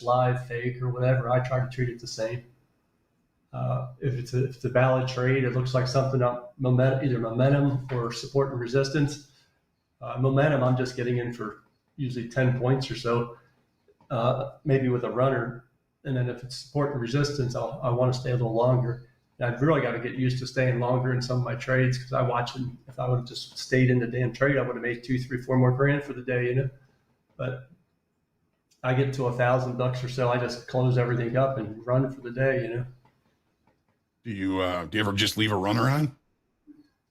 live, fake, or whatever, I try to treat it the same. If it's a valid trade, it looks like something up momentum, either momentum or support and resistance. Momentum, I'm just getting in for usually 10 points or so, maybe with a runner. And then if it's support and resistance, I want to stay a little longer. And I've really got to get used to staying longer in some of my trades because I watch them. If I would have just stayed in the damn trade, I would have made 2, 3, 4 more grand for the day, you know. But I get to $1,000 or so, I just close everything up and run for the day, you know. Do you ever just leave a runner on?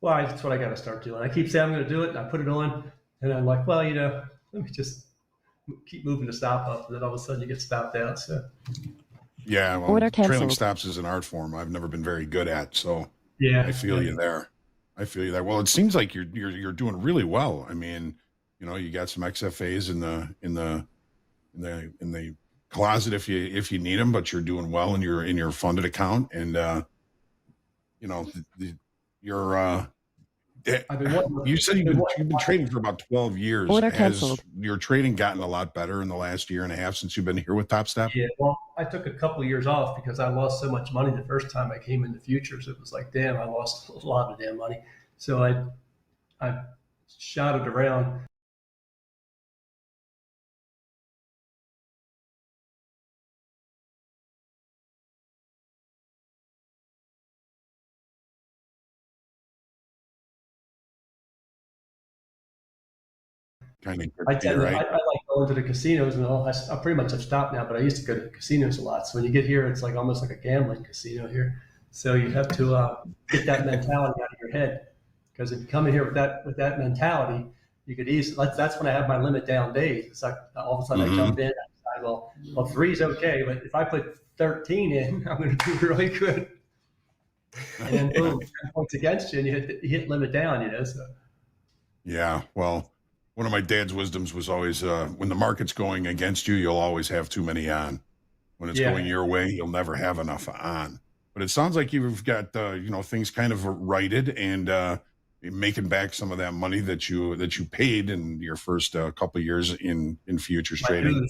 Well, that's what I got to start doing. I keep saying I'm going to do it, and I put it on, and I'm like, well, you know, let me just keep moving the stop up, and then all of a sudden you get stopped out. So, yeah, well, trailing stops is an art form I've never been very good at. So, yeah, I feel you there. I feel you there. Well, it seems like you're doing really well. I mean, you know, you got some XFAs in the closet if you need them, but you're doing well in your funded account, and you know, you said you've been trading for about 12 years. Has your trading gotten a lot better in the last year and a half since you've been here with Top Step? Yeah, well, I took a couple of years off because I lost so much money the first time I came into futures. It was like, damn, I lost a lot of damn money. So I shot it around. I like going to the casinos and all. I pretty much have stopped now, but I used to go to the casinos a lot. So when you get here, it's like almost like a gambling casino here. So you have to get that mentality out of your head, because if you come in here with that mentality, you could easily. That's when I have my limit down days. It's like all of a sudden I jump in. I decide, well, 3's okay, but if I put 13 in, I'm going to do really good. And then boom, 10 points against you, and you hit limit down. You know, so. Yeah, well. One of my dad's wisdoms was always, when the market's going against you, you'll always have too many on. When it's going your way, you'll never have enough on. But it sounds like you've got, you know, things kind of righted and making back some of that money that you paid in your first couple of years in futures trading.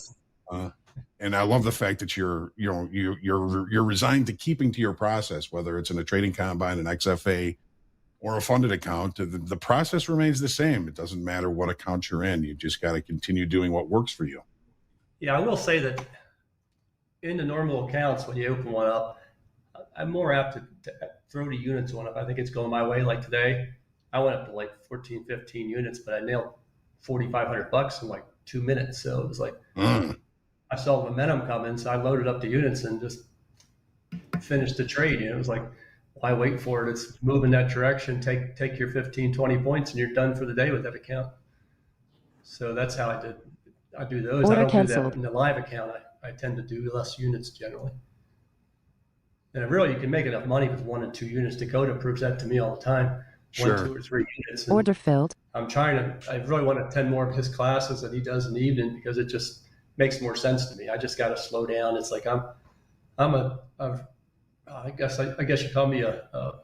And I love the fact that you're resigned to keeping to your process, whether it's in a trading combine, an XFA, or a funded account. The process remains the same. It doesn't matter what account you're in. You just got to continue doing what works for you. Yeah, I will say that in the normal accounts, when you open one up, I'm more apt to throw the units on if I think it's going my way. Like today, I went up to like 14, 15 units, but I nailed $4,500 in like 2 minutes. So it was like, I saw the momentum coming, so I loaded up the units and just finished the trade. You know, it was like, why wait for it? It's moving that direction. Take your 15, 20 points, and you're done for the day with that account. So that's how I do those. I don't do that in the live account. I tend to do less units generally. And really, you can make enough money with 1 and 2 units. Dakota proves that to me all the time. Sure. 1, 2, or 3 units. Order filled. I really want to attend more of his classes that he does in the evening because it just makes more sense to me. I just got to slow down. It's like I guess you call me a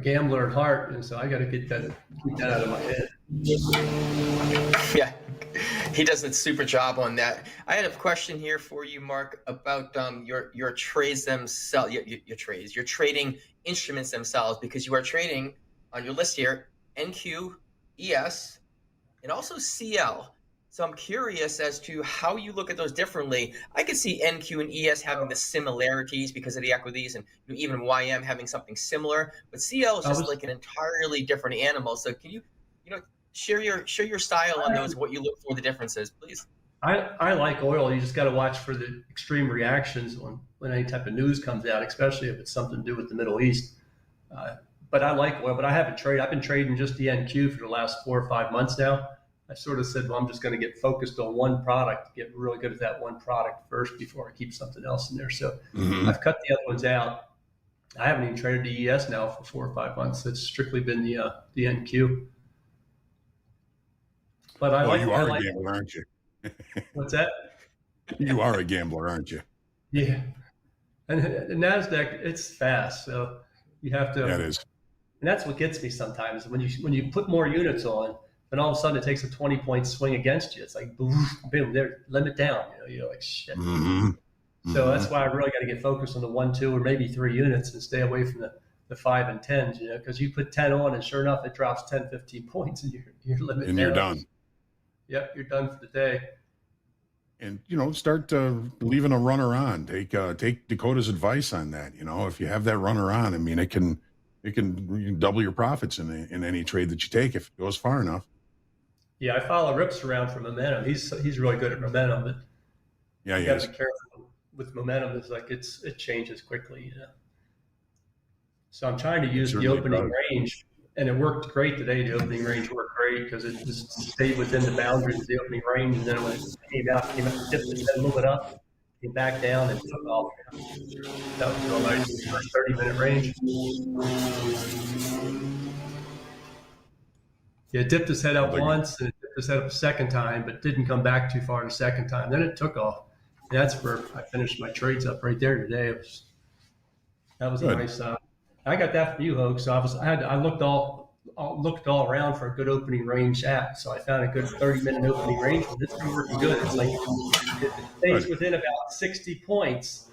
gambler at heart, and so I got to keep that out of my head. Yeah, he does a super job on that. I had a question here for you, Mark, about your trades themselves. Your trading instruments themselves, because you are trading on your list here NQ, ES, and also CL. So I'm curious as to how you look at those differently. I could see NQ and ES having the similarities because of the equities, and even YM having something similar. But CL is just like an entirely different animal. So can you share your style on those, what you look for the differences, please? I like oil. You just got to watch for the extreme reactions when any type of news comes out, especially if it's something to do with the Middle East. But I like oil. But I haven't traded. I've been trading just the NQ for the last 4 or 5 months now. I sort of said, well, I'm just going to get focused on one product, get really good at that one product first before I keep something else in there. So I've cut the other ones out. I haven't even traded the ES now for 4 or 5 months. It's strictly been the NQ. But you are a gambler, aren't you? What's that? You are a gambler, aren't you? Yeah. And the Nasdaq, it's fast, so you have to. That is. And that's what gets me sometimes when you put more units on. Then all of a sudden it takes a 20-point swing against you. It's like boom, boom, there, limit down. You're like shit. So that's why I really got to get focused on the 1, 2, or maybe 3 units and stay away from the 5 and 10s. Because you put 10 on, and sure enough, it drops 10, 15 points, and you're limited. And you're done. Yep, you're done for the day. And start leaving a runner on. Take Dakota's advice on that. If you have that runner on, I mean, it can double your profits in any trade that you take if it goes far enough. Yeah, I follow Rips around for momentum. He's really good at momentum, but yeah, you got to be careful with momentum. It's like it changes quickly. So I'm trying to use the opening range, and it worked great today. The opening range worked great because it just stayed within the boundaries of the opening range, and then when it came out, dipped its head a little bit up, came back down, and took off. That was real nice. First 30-minute range. Yeah, it dipped his head up once, and it dipped his head up a second time, but didn't come back too far the second time. Then it took off. And that's where I finished my trades up right there today. That was a nice. I got that from you, Hogue. So I looked all around for a good opening range at. So I found a good 30-minute opening range. It's been working good. It's like if it stays within about 60 points,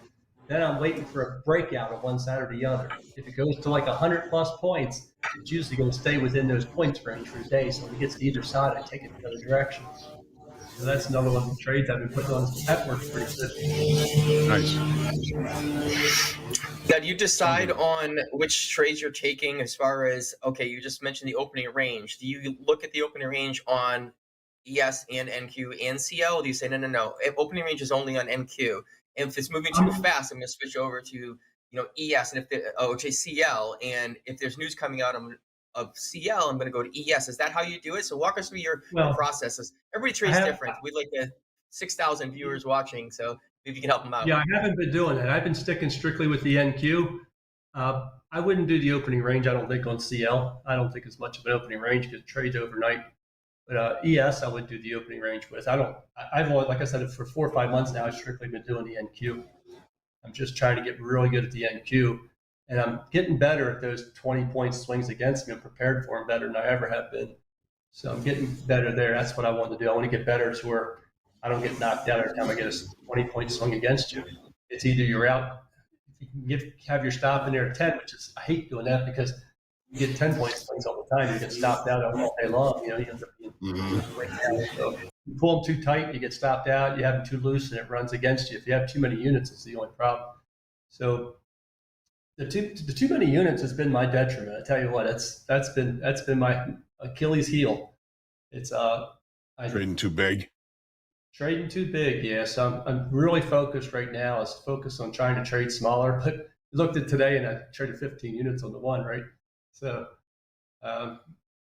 then I'm waiting for a breakout of one side or the other. If it goes to like 100 plus points, it's usually going to stay within those points range for the day. So when it gets to either side, I take it the other direction. So that's another one of the trades I've been putting on. That works pretty good. Nice. Now, do you decide on which trades you're taking as far as, okay, you just mentioned the opening range. Do you look at the opening range on ES and NQ and CL? Or do you say, no, opening range is only on NQ. And if it's moving too fast, I'm going to switch over to ES and CL. And if there's news coming out of CL, I'm going to go to ES. Is that how you do it? So walk us through your processes. Every trade's different. We like 6,000 viewers watching, so maybe you can help them out. Yeah, I haven't been doing that. I've been sticking strictly with the NQ. I wouldn't do the opening range, I don't think, on CL. I don't think it's much of an opening range because it trades overnight. But ES, I would do the opening range with. I've only, like I said, for 4 or 5 months now, I've strictly been doing the NQ. I'm just trying to get really good at the NQ. And I'm getting better at those 20-point swings against me. I'm prepared for them better than I ever have been. So I'm getting better there. That's what I want to do. I want to get better to where I don't get knocked out every time I get a 20-point swing against you. It's either you're out. If you can have your stop in there at 10, which is, I hate doing that because you get 10-point swings all the time. You get stopped out all day long. You end up being right down. So you pull them too tight, you get stopped out. You have them too loose, and it runs against you. If you have too many units, it's the only problem. So the too many units has been my detriment. I tell you what, that's been my Achilles heel. It's trading too big. Trading too big, yeah. So I'm really focused right now. Is focused on trying to trade smaller. But I looked at today and I traded 15 units on the one, right? So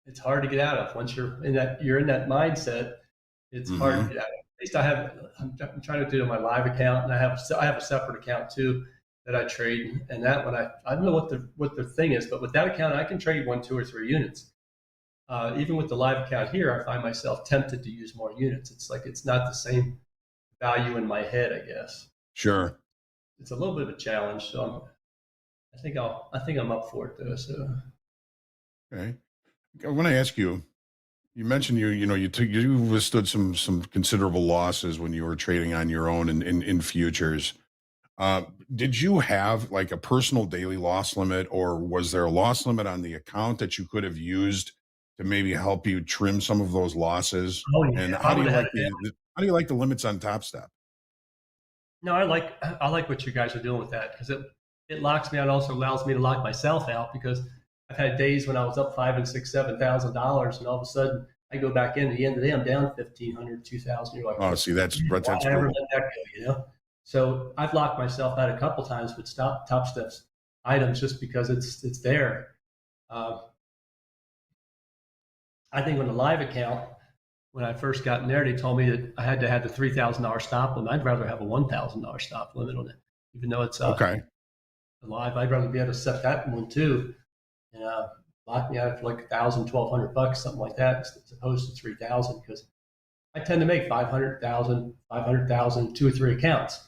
it's hard to get out of. Once you're in that mindset, it's hard to get out of. At least I'm trying to do it on my live account, and I have a separate account too that I trade. And that one I don't know what the thing is, but with that account I can trade 1, 2, or 3 units. Even with the live account here, I find myself tempted to use more units. It's like it's not the same value in my head, I guess. Sure. It's a little bit of a challenge, so I think I'm up for it though. So. Okay. I want to ask you. You mentioned you withstood some considerable losses when you were trading on your own in futures. Did you have like a personal daily loss limit, or was there a loss limit on the account that you could have used to maybe help you trim some of those losses? Oh, yeah. And how do you like the limits on Top Step? No, I like what you guys are doing with that because it locks me out. Also allows me to lock myself out because I've had days when I was up $5,000 and $6,000, $7,000, and all of a sudden I go back in. At the end of the day, I'm down $1,500, $2,000. You're like, oh, see, that's I never let that go, So I've locked myself out a couple times with Top Steps items just because it's there. I think on the live account, when I first got in there, they told me that I had to have the $3,000 stop limit. I'd rather have a $1,000 stop limit on it, even though it's okay. Live. I'd rather be able to set that one too, and lock me out for like $1,000, $1,200, something like that, as opposed to $3,000, because I tend to make 500,000, 500,000, 2 or 3 accounts,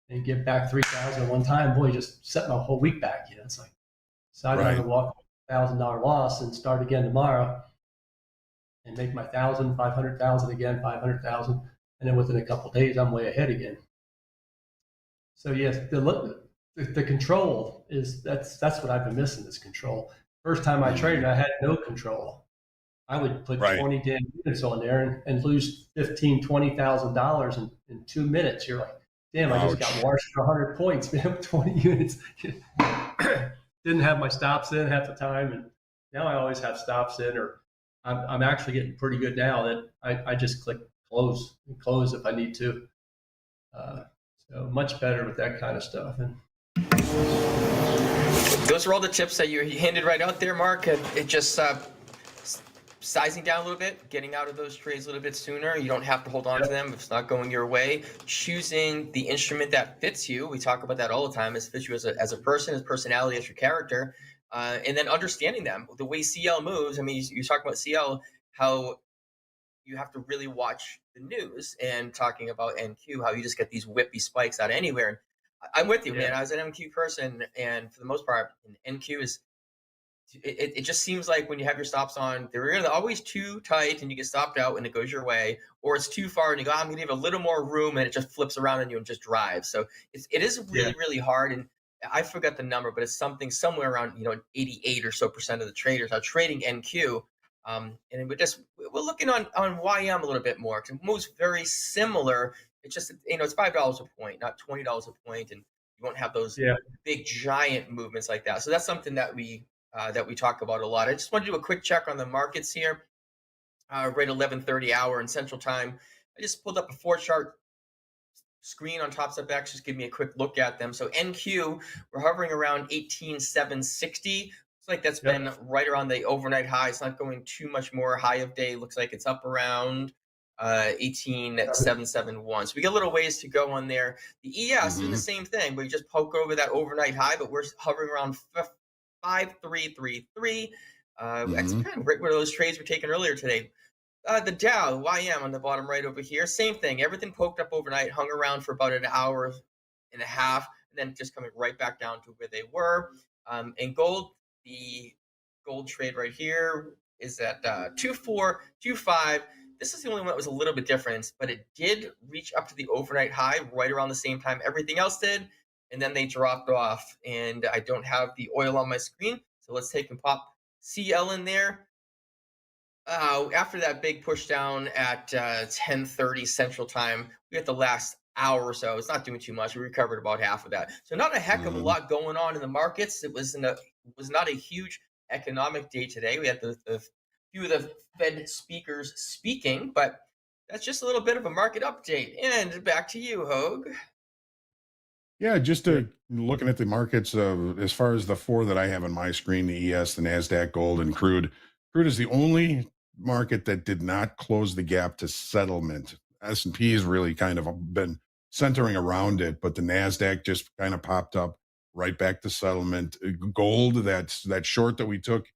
and give back 3,000 at one time. Boy, just set my whole week back. It's like, so I'd rather walk $1,000 loss and start again tomorrow. and make my 1,000, 500,000 again, 500,000. And then within a couple of days, I'm way ahead again. So yes, the control that's what I've been missing is control. First time I traded, I had no control. I would put 20 damn units on there and lose $15,000-$20,000 in 2 minutes. You're like, damn, I just got washed for 100 points, man, with 20 units. Didn't have my stops in half the time, and now I always have stops in, or I'm actually getting pretty good now that I just click close if I need to. So much better with that kind of stuff. And those are all the tips that you handed right out there, Mark. It just sizing down a little bit, getting out of those trades a little bit sooner. You don't have to hold on to them if it's not going your way. Choosing the instrument that fits you. We talk about that all the time. It fits you as a person, as personality, as your character, and then understanding them. The way CL moves. I mean, you talk about CL, how you have to really watch the news, and talking about NQ, how you just get these whippy spikes out of anywhere. And I'm with you, man. I was an MQ person, and for the most part, NQ is. It just seems like when you have your stops on, they're either always too tight and you get stopped out and it goes your way, or it's too far and you go, I'm going to give a little more room, and it just flips around on you and just drives. So it is really, really hard. And I forgot the number, but it's somewhere around 88 or so % of the traders are trading NQ. And we're looking on YM a little bit more, because it moves very similar. It's just it's $5 a point, not $20 a point, and you won't have those big giant movements like that. So that's something that we talk about a lot. I just want to do a quick check on the markets here. Right 11:30 hour in Central Time. I just pulled up a 4-chart screen on TopStepX. Just give me a quick look at them. So NQ, we're hovering around 18,760. Looks like that's been right around the overnight high. It's not going too much more. High of day looks like it's up around 18,771. So we got a little ways to go on there. The ES is the same thing. We just poke over that overnight high, but we're hovering around 5333. That's kind of right where those trades were taken earlier today. The Dow, YM on the bottom right over here, same thing. Everything poked up overnight, hung around for about an hour and a half, and then just coming right back down to where they were. And gold, the gold trade right here is at 2425. This is the only one that was a little bit different, but it did reach up to the overnight high right around the same time everything else did. And then they dropped off, and I don't have the oil on my screen. So let's take and pop CL in there. After that big push down at 10:30 Central Time, we had the last hour or so. It's not doing too much. We recovered about half of that. So not a heck of a lot going on in the markets. It was not a huge economic day today. We had the few of the Fed speakers speaking, but that's just a little bit of a market update. And back to you, Hogue. Yeah, just looking at the markets, as far as the 4 that I have on my screen, the ES, the Nasdaq, gold, and crude. Crude is the only market that did not close the gap to settlement. S&P has really kind of been centering around it, but the Nasdaq just kind of popped up right back to settlement. Gold, that short that we took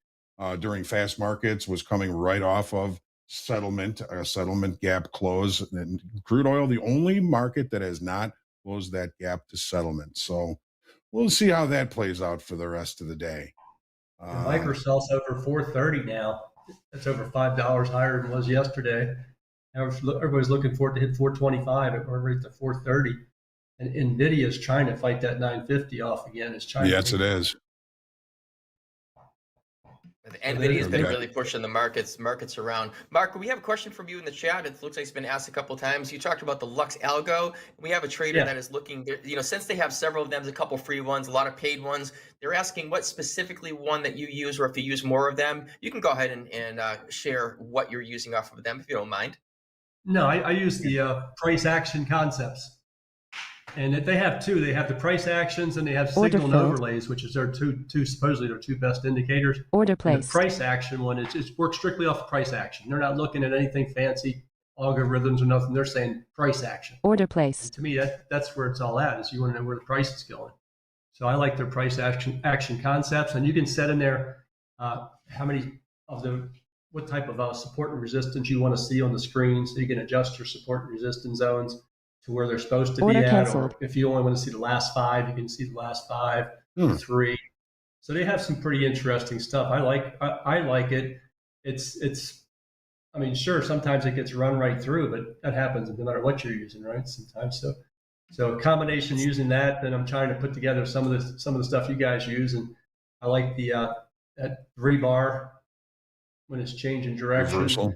during fast markets, was coming right off of settlement, a settlement gap close. And crude oil, the only market that has not closed that gap to settlement. So we'll see how that plays out for the rest of the day. Microsoft's over 430 now. That's over $5 higher than it was yesterday. Everybody's looking for it to hit 425. We're right to 430. And NVIDIA is trying to fight that 950 off again. Yes, it is. NVIDIA's been really pushing the markets around. Mark, we have a question from you in the chat. It looks like it's been asked a couple of times. You talked about the Lux Algo. We have a trader that is looking, since they have several of them, there's a couple free ones, a lot of paid ones. They're asking what specifically one that you use, or if you use more of them. You can go ahead and share what you're using off of them, if you don't mind. No, I use the price action concepts. And they have 2. They have the price actions, and they have signal and overlays, which is their supposedly their 2 best indicators. Order placed. The price action one is works strictly off of price action. They're not looking at anything fancy, algorithms or nothing. They're saying price action. Order placed. And to me, that's where it's all at. Is you want to know where the price is going. So I like their price action concepts, and you can set in there how many of what type of support and resistance you want to see on the screen, so you can adjust your support and resistance zones to where they're supposed to Order be at. canceled. Or if you only want to see the last 5, you can see the last 5, 3. So they have some pretty interesting stuff. I like it. It's I mean, sure, sometimes it gets run right through, but that happens no matter what you're using, right? Sometimes. So a combination using that, then I'm trying to put together some of the stuff you guys use, and I like the that rebar when it's changing direction. Reversal.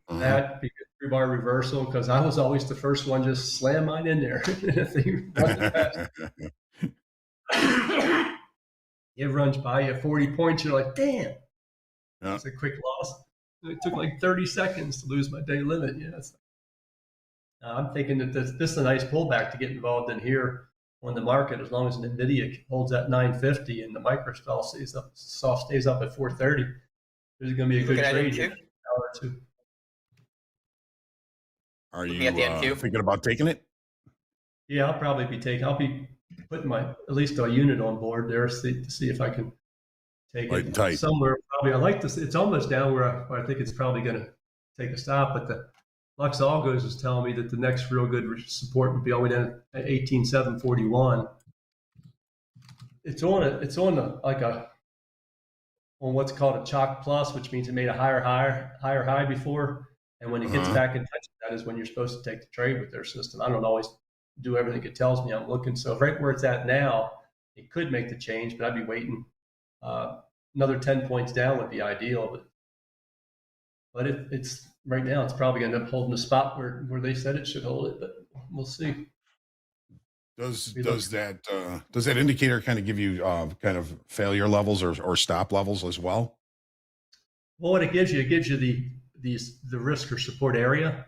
Uh-huh. That because rebar reversal, because I was always the first one just slam mine in there. If they run it fast, it runs by you 40 points. You're like, damn, Yeah. it's a quick loss. It took like 30 seconds to lose my day limit. Yeah, I'm thinking that this is a nice pullback to get involved in here on the market, as long as NVIDIA holds at 950 and the microstall stays up, soft stays up at 430. There's going to be a good trade here. Are you thinking about taking it? Yeah, I'll be putting at least a unit on board there to see if I can take Light and tight. somewhere. Probably I like this. It's almost down where I think it's probably going to take a stop, but the Lux Algos is telling me that the next real good support would be all the way down at 18,741. It's on what's called a chalk plus, which means it made a higher high before. And when it gets back in touch with that is when you're supposed to take the trade with their system. I don't always do everything it tells me I'm looking. So right where it's at now, it could make the change, but I'd be waiting. Another 10 points down would be ideal, but it's right now, it's probably going to end up holding the spot where they said it should hold it, but we'll see. Does that indicator kind of give you kind of failure levels or stop levels as well? Well, what it gives you the risk or support area,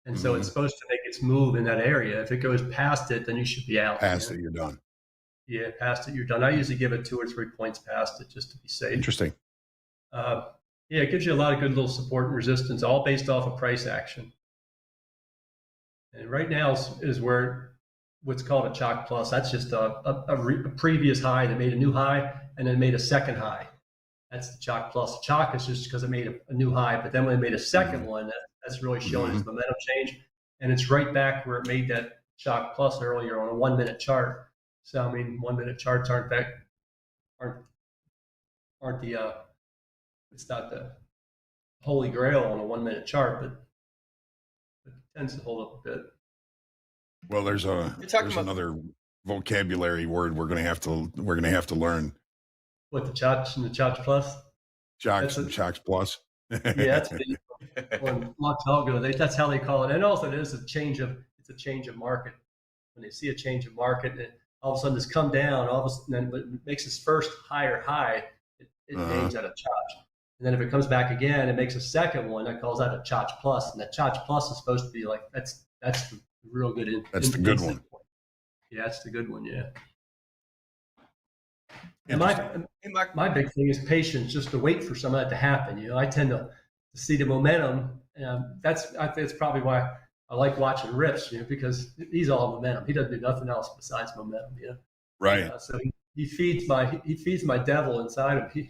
and so it's supposed to make its move in that area. If it goes past it, then you should be out. Past it, you're done. Yeah, past it, you're done. I usually give it 2 or 3 points past it just to be safe. Interesting. Yeah, it gives you a lot of good little support and resistance, all based off of price action. And right now is where what's called a chalk plus. That's just a previous high that made a new high and then made a second high. That's the chalk plus. Chalk is just because it made a new high, but then when it made a second one, that's really showing its momentum change. And it's right back where it made that chalk plus earlier on a 1 minute chart. So I mean, 1 minute charts aren't it's not the holy grail on a 1 minute chart, but it tends to hold up a bit. Well, there's another vocabulary word we're gonna have to learn. What, the Chach and the Chach plus? Chach plus. Yeah, that's big. On Lux Algo, that's how they call it. And also it is a change of market. When they see a change of market, and all of a sudden it's come down, all of a sudden then it makes its first higher high, it names that a Chach. And then if it comes back again, it makes a second one that calls that a Chach plus. And that Chach plus is supposed to be like that's the real good. That's the good one. Yeah, that's the good one. Yeah. And my big thing is patience, just to wait for some of that to happen. You know, I tend to see the momentum, and I think it's probably why I like watching Rips, you know, because he's all momentum. He doesn't do nothing else besides momentum. You know, right? So he feeds my devil inside of me.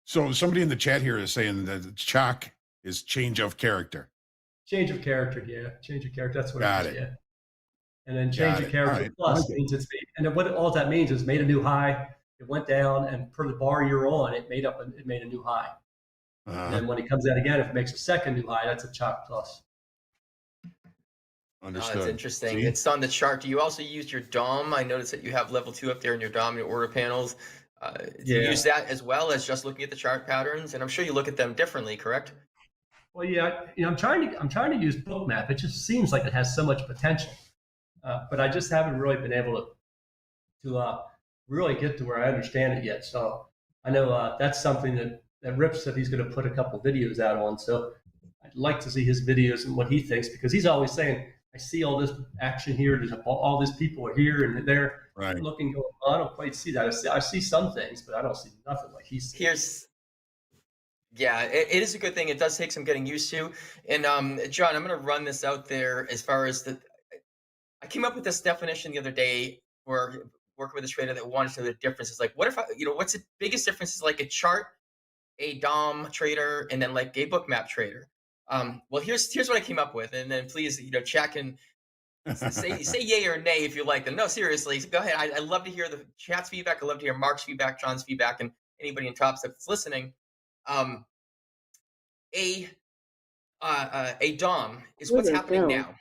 So somebody in the chat here is saying that chalk is change of character. Change of character, yeah. Change of character. That's what it is, yeah. And then change of character plus means it's made, and then what all that means is made a new high. It went down, and per the bar you're on, it made a new high. And then when it comes out again, if it makes a second new high, that's a chalk plus. Understood. That's interesting. See? It's on the chart. Do you also use your DOM? I noticed that you have level 2 up there in your DOM, your order panels. Do you use that as well as just looking at the chart patterns? And I'm sure you look at them differently, correct? Well, yeah. You know, I'm trying to use Bookmap. It just seems like it has so much potential, but I just haven't really been able to really get to where I understand it yet. So I know that's something that Rip said he's going to put a couple videos out on. So I'd like to see his videos and what he thinks, because he's always saying, I see all this action here. There's all these people are here and they're looking going on. I don't quite see that. I see some things, but I don't see nothing like he sees. It is a good thing. It does take some getting used to. And John, I'm going to run this out there as far as I came up with this definition the other day for working with a trader that wanted to know the differences. Like, what if what's the biggest difference is like a chart, a DOM trader, and then like a Bookmap trader. Well, here's what I came up with, and then please, chat can say yay or nay if you like them. No, seriously, go ahead. I love to hear the chat's feedback. I love to hear Mark's feedback, John's feedback, and anybody in Top Step that's listening, a DOM is what's happening now.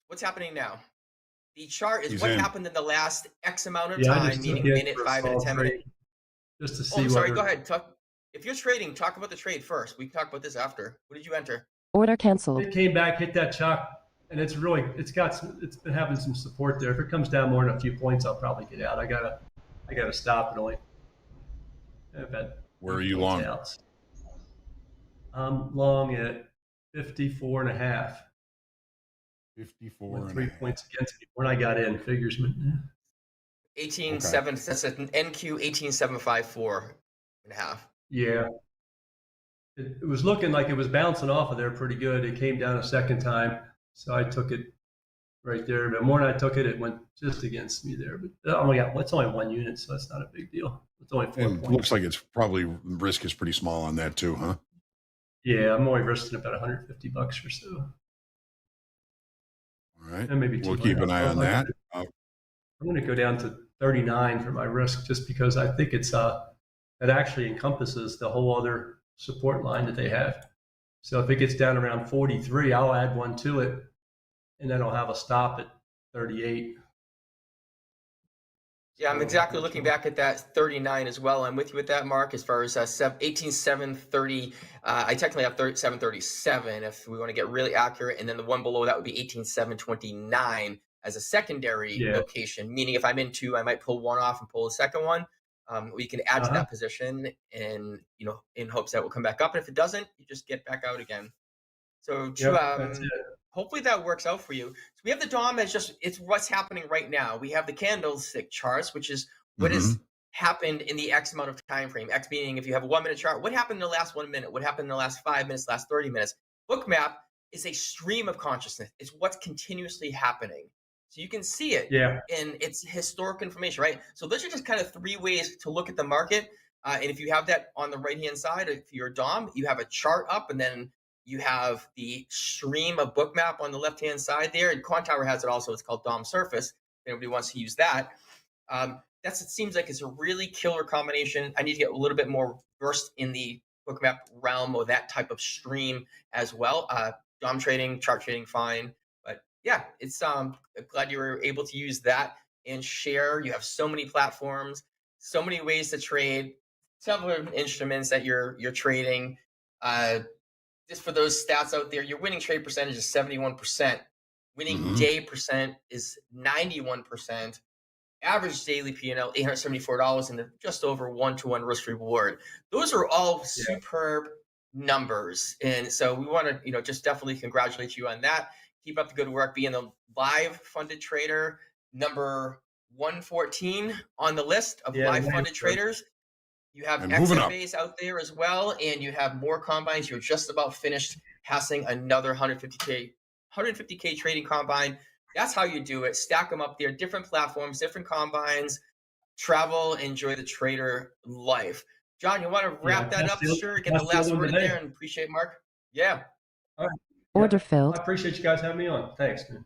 What's happening now? The chart is He's what in. happened in the last X amount of Yeah, I time, just meaning took in minute, for a 5 minute, small 10 minute. trade just to Oh, see I'm sorry. whether. Go ahead. If you're trading, talk about the trade first. We can talk about this after. What did you enter? Order canceled. It came back, hit that chalk, and it's been having some support there. If it comes down more than a few points, I'll probably get out. I gotta stop it only. Where are you long? Out. I'm long at 54.5. 54 and 3 points against me when I got in. Figures. 18.7. That's an NQ 18.754.5. Yeah. It was looking like it was bouncing off of there pretty good. It came down a second time, so I took it right there. But more than I took it, it went just against me there. But it's only 1 unit, so that's not a big deal. It's only 4 and points. looks like it's probably risk is pretty small on that too, huh? Yeah, I'm only risking about $150 or so. All right, and maybe we'll keep an eye on that. I'm going to go down to 39 for my risk, just because I think it actually encompasses the whole other support line that they have. So if it gets down around 43, I'll add one to it, and then I'll have a stop at 38. Yeah, I'm exactly looking back at that 39 as well. I'm with you with that, Mark, as far as 18,730. I technically have 737 if we want to get really accurate. And then the one below that would be 18,729 as a secondary location, meaning if I'm in two, I might pull one off and pull the second one. We can add to that position and, in hopes that will come back up. And if it doesn't, you just get back out again. So hopefully that works out for you. So we have the DOM as it's what's happening right now. We have the candlestick charts, which is what has happened in the X amount of time frame. X meaning if you have a 1 minute chart, what happened in the last 1 minute? What happened in the last 5 minutes, last 30 minutes? Bookmap is a stream of consciousness. It's what's continuously happening. So you can see it in its historic information, right? So those are just kind of 3 ways to look at the market. And if you have that on the right-hand side, if you're a DOM, you have a chart up, and then you have the stream of Bookmap on the left-hand side there. And Quantower has it also. It's called DOM Surface. If anybody wants to use that. It seems like it's a really killer combination. I need to get a little bit more versed in the Bookmap realm or that type of stream as well. DOM trading, chart trading, fine. But yeah, it's glad you were able to use that and share. You have so many platforms, so many ways to trade, several instruments that you're trading. Just for those stats out there, your winning trade percentage is 71%. Winning day percent is 91%. Average daily P&L, $874, and just over 1-to-1 risk reward. Those are all superb numbers. And so we want to, just definitely congratulate you on that. Keep up the good work, being the live funded trader number 114 on the list of live funded traders. You have XFAs out there as well, and you have more combines. You're just about finished passing another 150K trading combine. That's how you do it. Stack them up there, different platforms, different combines, travel, enjoy the trader life. John, you want to wrap that up? Sure, get the last word in there, and appreciate Mark. Yeah. All right. Order filled. I appreciate you guys having me on. Thanks, man.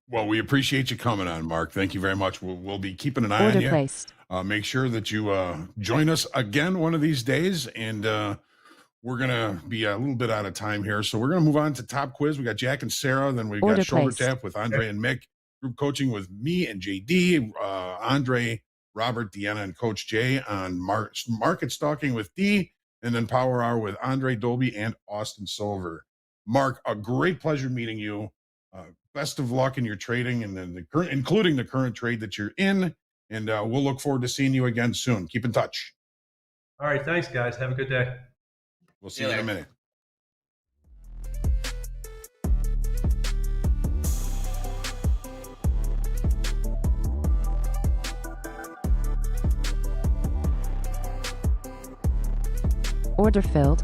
Well, we appreciate you coming on, Mark. Thank you very much. We'll be keeping an eye on you. Placed. Make sure that you join us again one of these days, and we're going to be a little bit out of time here. So we're going to move on to Top Quiz. We got Jack and Sarah. Then we got Shoulder Tap with Andre and Mick. Group Coaching with me and JD. Andre, Robert, Deanna, and Coach Jay on Market Stalking with D. And then Power Hour with Andre Dolby and Austin Silver. Mark, a great pleasure meeting you. Best of luck in your trading, and then including the current trade that you're in. And we'll look forward to seeing you again soon. Keep in touch. All right. Thanks, guys. Have a good day. We'll see you in a minute. Order filled.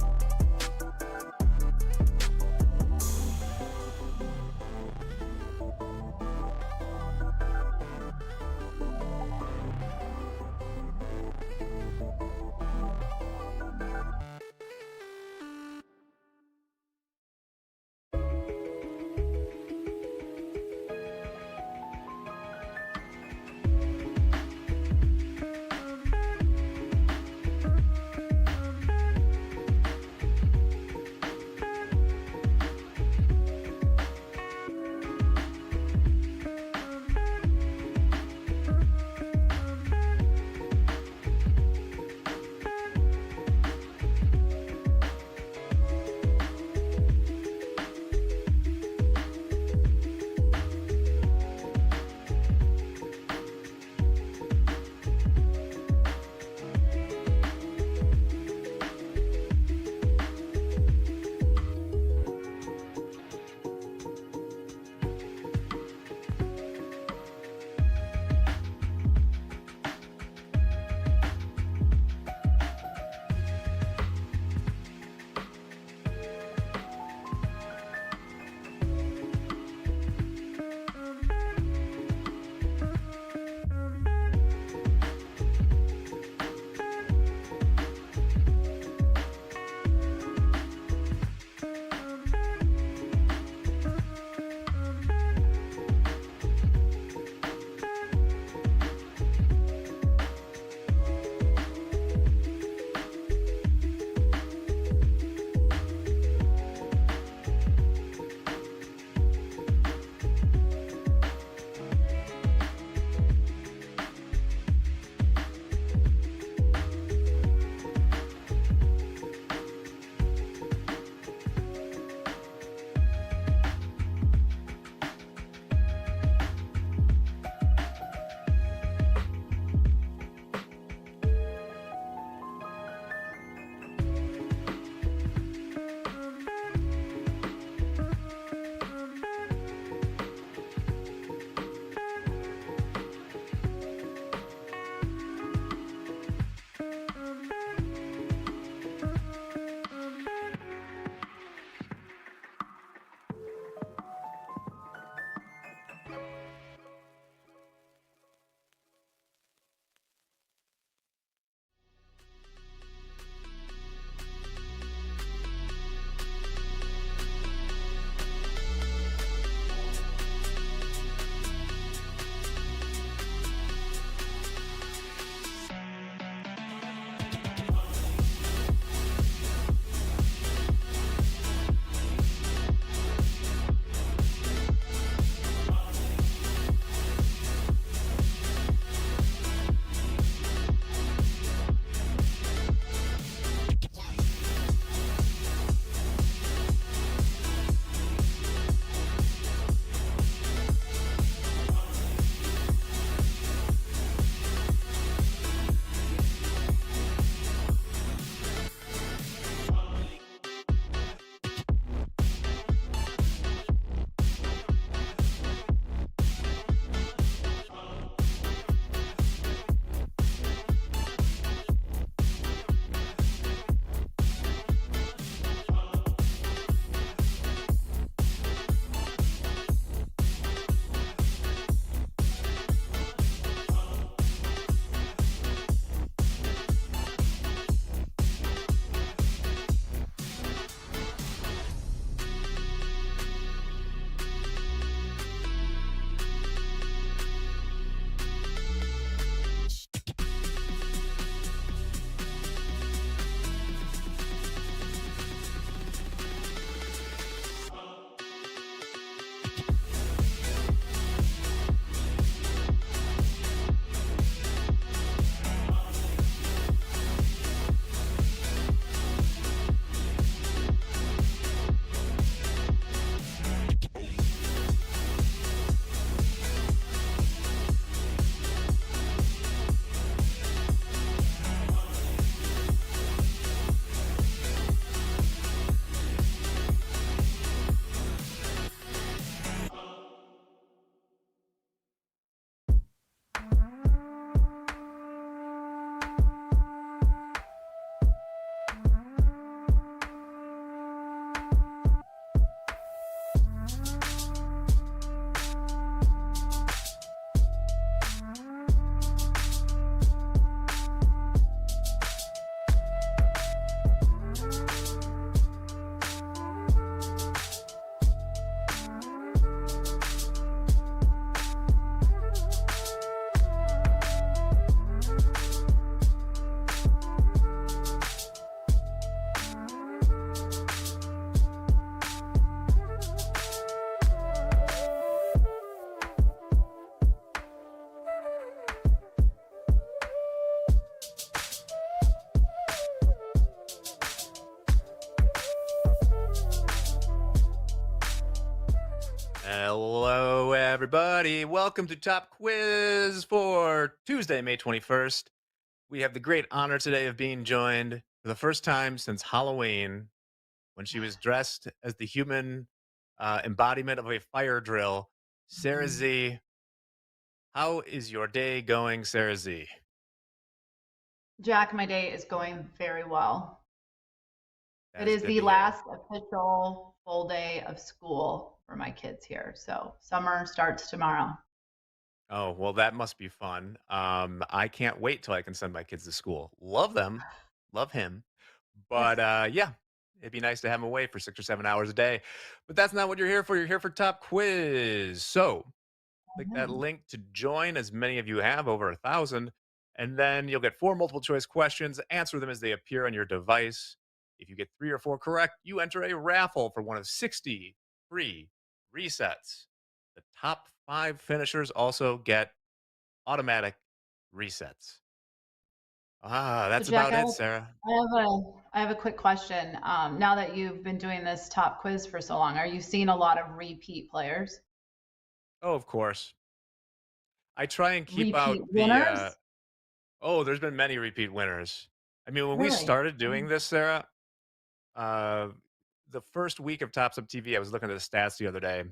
Hello, everybody. Welcome to Top Quiz for Tuesday, May 21st. We have the great honor today of being joined for the first time since Halloween when she was dressed as the human embodiment of a fire drill. Sarah Z, how is your day going, Sarah Z? Jack, my day is going very well. That It is is good the to hear. last official full day of school for my kids here. So summer starts tomorrow. Oh, well, that must be fun. I can't wait till I can send my kids to school. Love them, love him. Yes. But yeah, it'd be nice to have them away for 6 or 7 hours a day. But that's not what you're here for. You're here for Top Quiz. So click that link to join, as many of you have, over 1,000. And then you'll get 4 multiple choice questions. Answer them as they appear on your device. If you get 3 or 4 correct, you enter a raffle for one of 60 free resets. The top 5 finishers also get automatic resets. That's So Jack, about it, Sarah. I have a quick question. Now that you've been doing this top quiz for so long, are you seeing a lot of repeat players? Oh, of course. I try and keep Repeat out winners? there's been many repeat winners. I mean, when we Really? started doing this, Sarah, uh, the first week of Tops Up TV, I was looking at the stats the other day.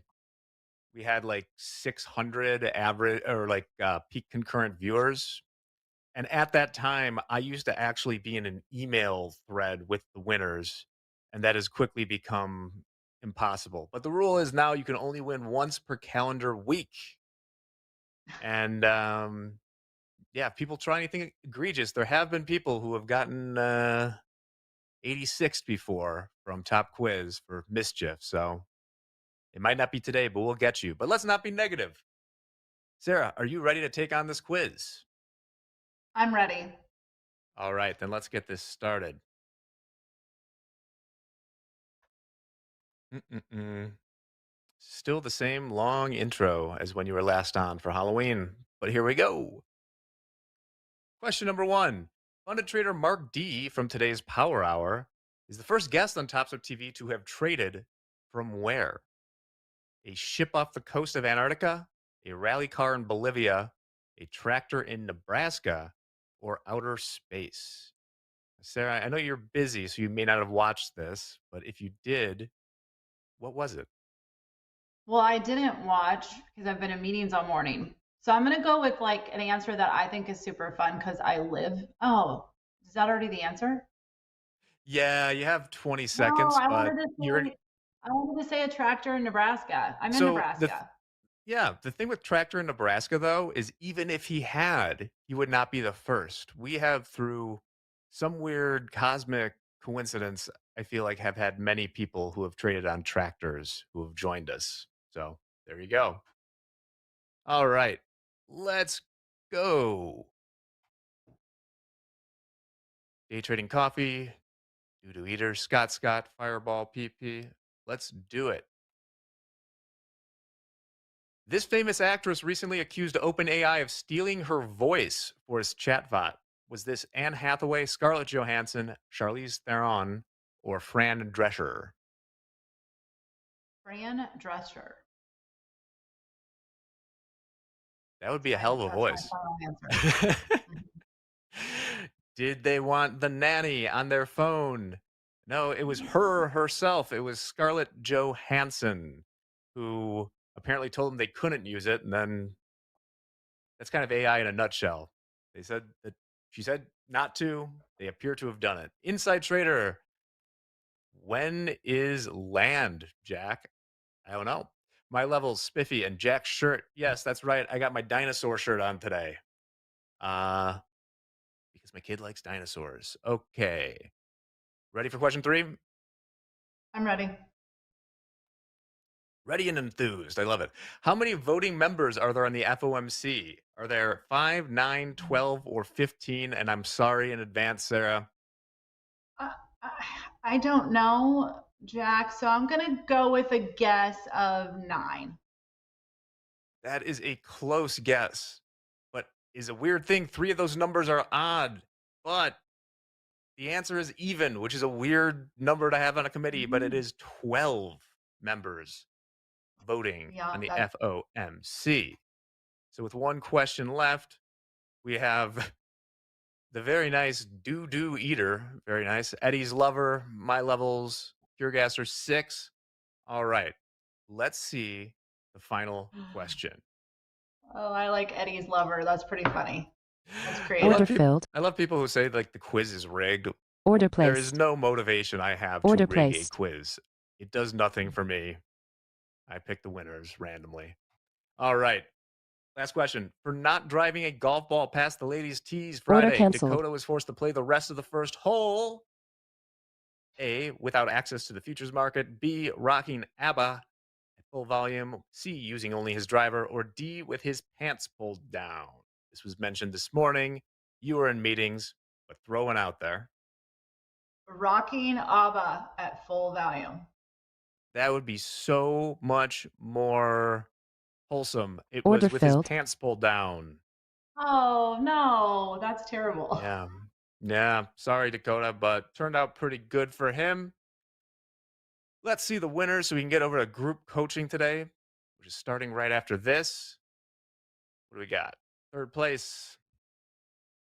We had like 600 average or like peak concurrent viewers. And at that time, I used to actually be in an email thread with the winners, and that has quickly become impossible. But the rule is now you can only win once per calendar week. And yeah, if people try anything egregious, there have been people who have gotten 86 before from Top Quiz for mischief. So it might not be today, but we'll get you. But let's not be negative. Sarah, are you ready to take on this quiz? I'm ready. All right, then let's get this started. Mm-mm-mm. Still the same long intro as when you were last on for Halloween, but here we go. Question number 1. Funded trader Mark D from today's Power Hour is the first guest on Tops Up TV to have traded from where? A ship off the coast of Antarctica, a rally car in Bolivia, a tractor in Nebraska, or outer space? Sarah, I know you're busy, so you may not have watched this, but if you did, what was it? Well, I didn't watch because I've been in meetings all morning. So I'm going to go with like an answer that I think is super fun because I live. Oh, is that already the answer? Yeah, you have 20 No, seconds, but you're I wanted to say a tractor in Nebraska. I'm in so Nebraska. yeah, the thing with Tractor in Nebraska, though, is even if he had, he would not be the first. We have, through some weird cosmic coincidence, I feel like have had many people who have traded on tractors who have joined us. So there you go. All right, let's go. Day trading coffee, doo-doo eater, Scott, Fireball, PP. Let's do it. This famous actress recently accused OpenAI of stealing her voice for its chatbot. Was this Anne Hathaway, Scarlett Johansson, Charlize Theron, or Fran Drescher? Fran Drescher. That would be a hell of a That's voice. my final answer. Did they want the nanny on their phone? No, it was her herself. It was Scarlett Johansson who apparently told them they couldn't use it, and then that's kind of AI in a nutshell. They said that she said not to. They appear to have done it. Inside Trader. When is land, Jack? I don't know. My level's spiffy and Jack's shirt. Yes, that's right. I got my dinosaur shirt on today. Because my kid likes dinosaurs. Okay. Ready for question 3? I'm ready. Ready and enthused. I love it. How many voting members are there on the FOMC? Are there 5, 9, 12, or 15? And I'm sorry in advance, Sarah. I, I don't know, Jack. So I'm going to go with a guess of 9. That is a close guess, but is a weird thing. 3 of those numbers are odd, but the answer is even, which is a weird number to have on a committee, but it is 12 members. voting Yeah, on the that- FOMC. So with one question left, we have the very nice doo-doo eater. Very nice. Eddie's lover, my levels, pure gasser 6. All right. Let's see the final question. Oh, I like Eddie's lover. That's pretty funny. That's I creative. Order filled. I love people who say like the quiz is rigged. Order There is placed. no motivation I have Order to rig a placed. quiz. It does nothing for me. I pick the winners randomly. All right. Last question. For not driving a golf ball past the ladies' tees Order Friday, canceled. Dakota was forced to play the rest of the first hole. A, without access to the futures market. B, rocking ABBA at full volume. C, using only his driver. Or D, with his pants pulled down. This was mentioned this morning. You were in meetings, but throw one out there. Rocking ABBA at full volume. That would be so much more wholesome. It Order was with his filled. pants pulled down. Oh no, that's terrible. Yeah. Yeah. Sorry, Dakota, but turned out pretty good for him. Let's see the winners so we can get over to group coaching today, which is starting right after this. What do we got? Third place,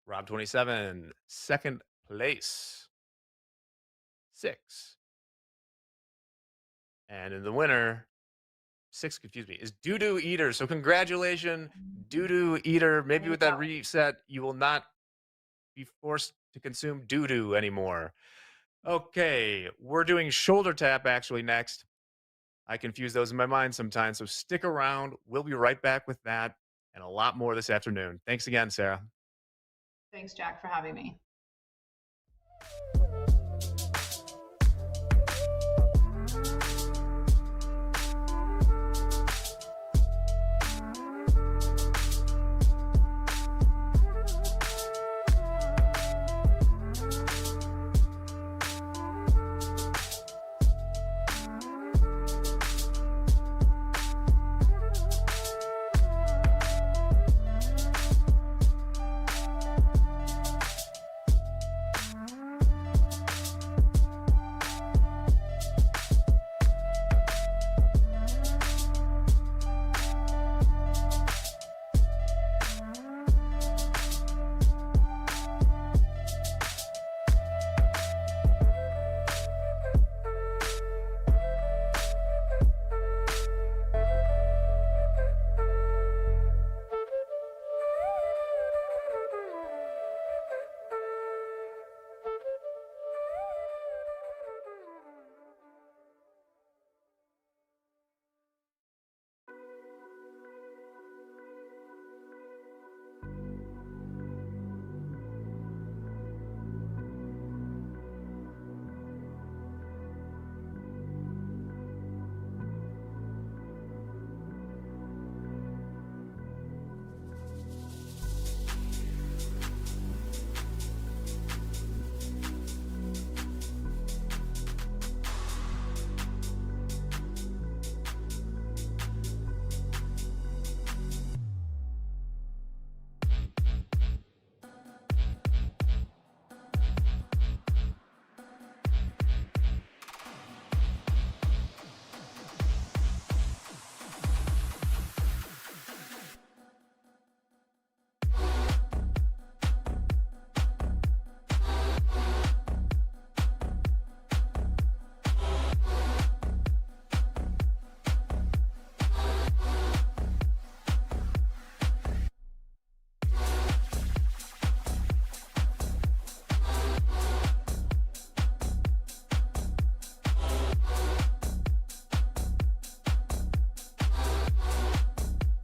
Rob 27. Second place, 6. And in the winner, 6, excuse me, is Doo Doo Eater. So congratulations, Doo Doo Eater. Maybe with that reset, you will not be forced to consume doo doo anymore. Okay, we're doing shoulder tap actually next. I confuse those in my mind sometimes, so stick around. We'll be right back with that and a lot more this afternoon. Thanks again, Sarah. Thanks, Jack, for having me.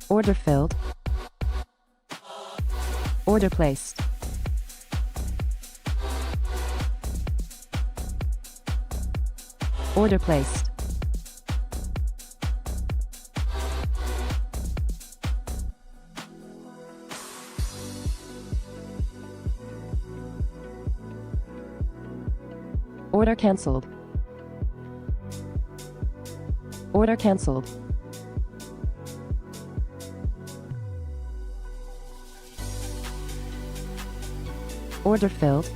Order filled. Order placed. Order placed. Order cancelled. Order cancelled. Order filled.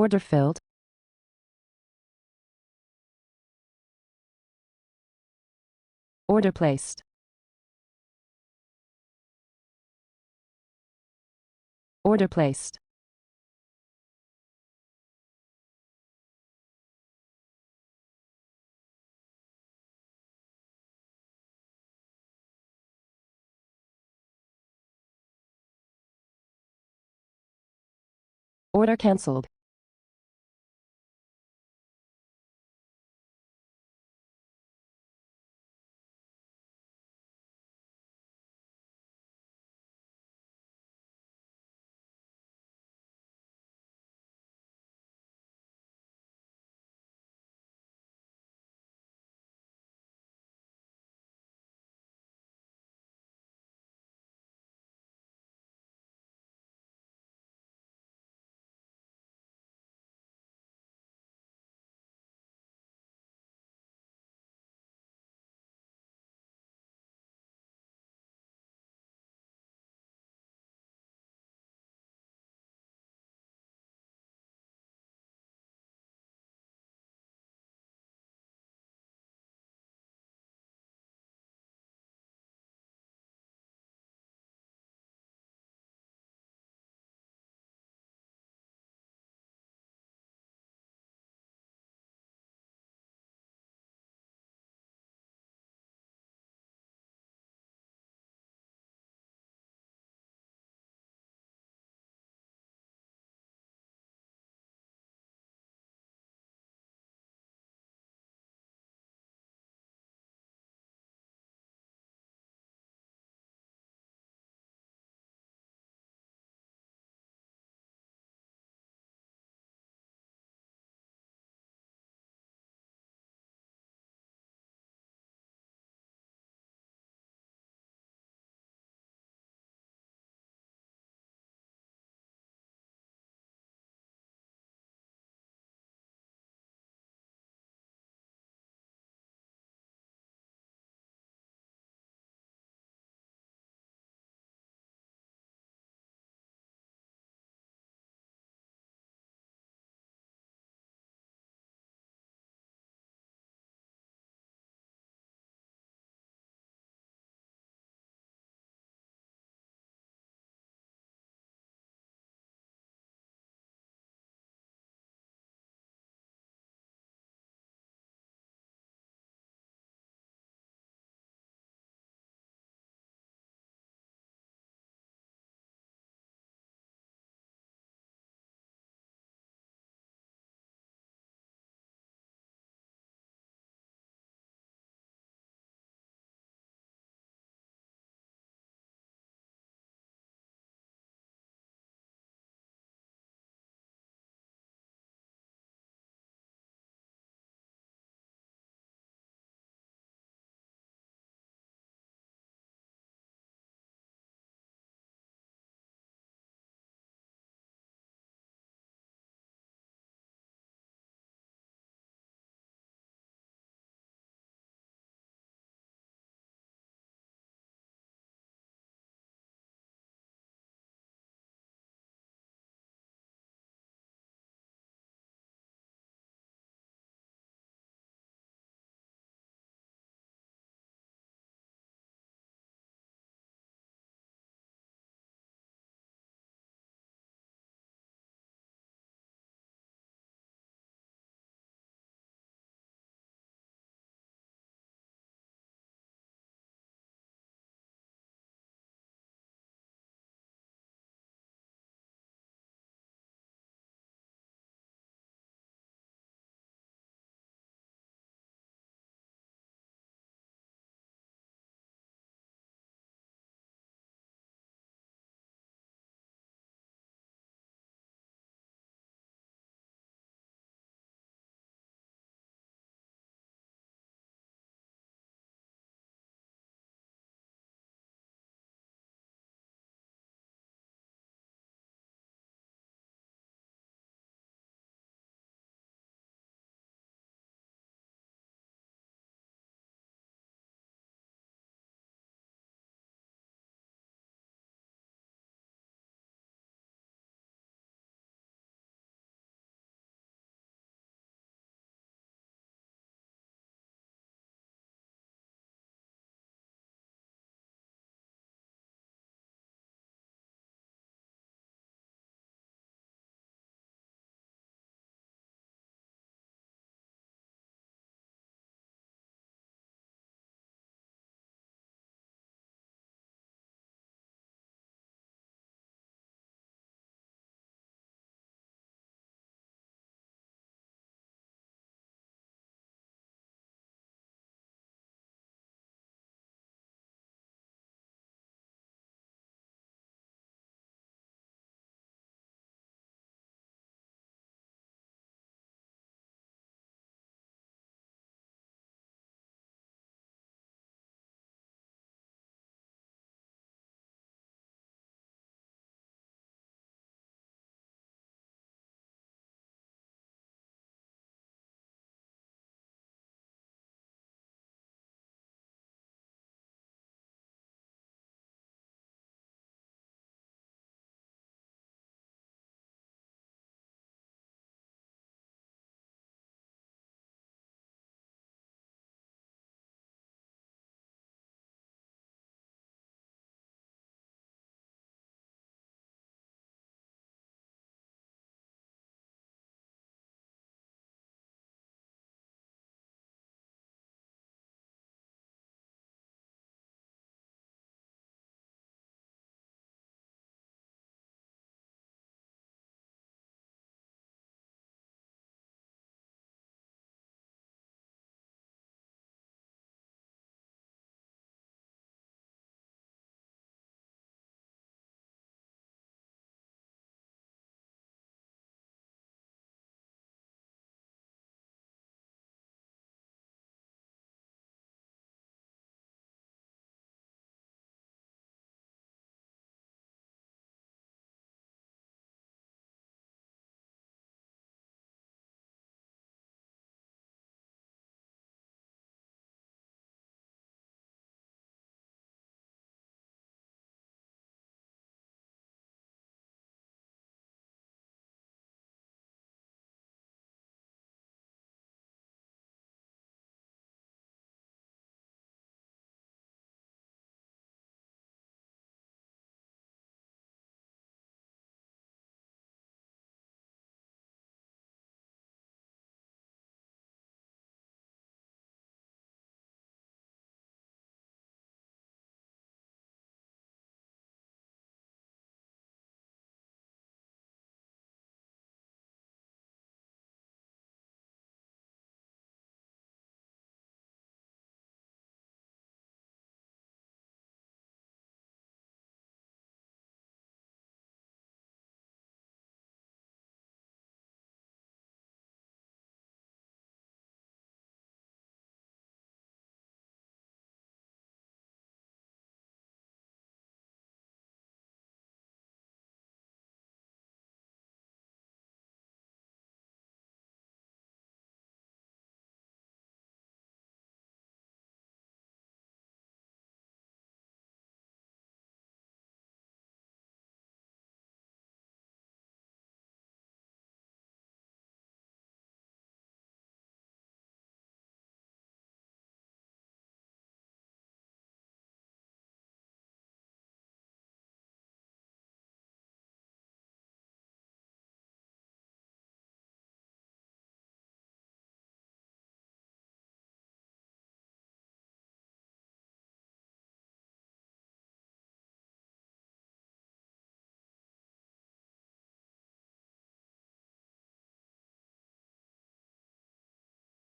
Order filled. Order placed. Order placed. Order cancelled.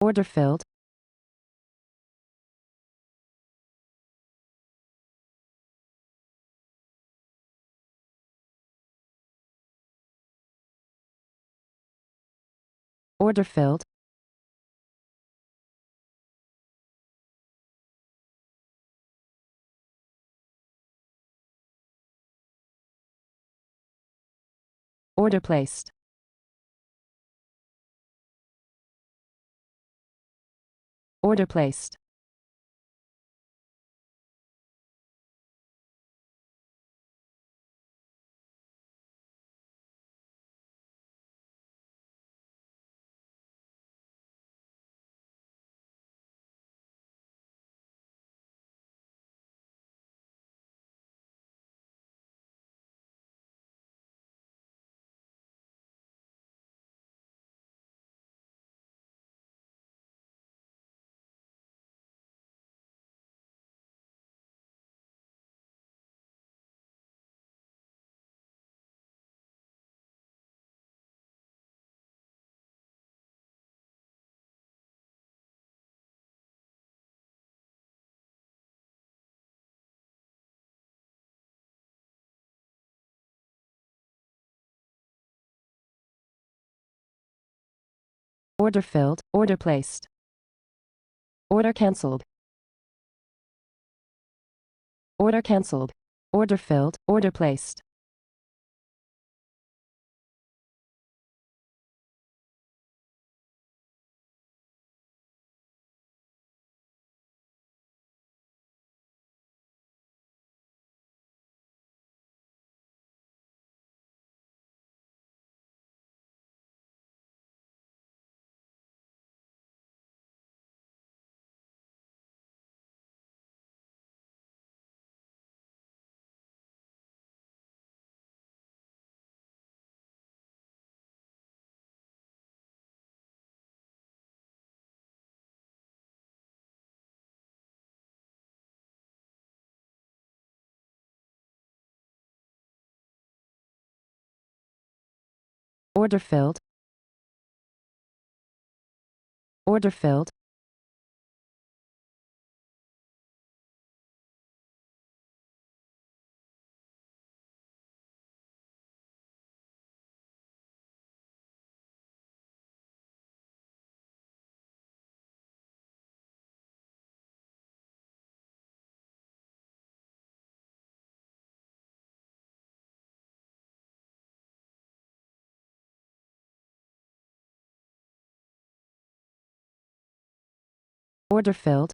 Order filled. Order filled. Order placed. Order placed. Order filled. Order placed. Order cancelled. Order cancelled. Order filled. Order placed. Order filled. Order filled. Order filled.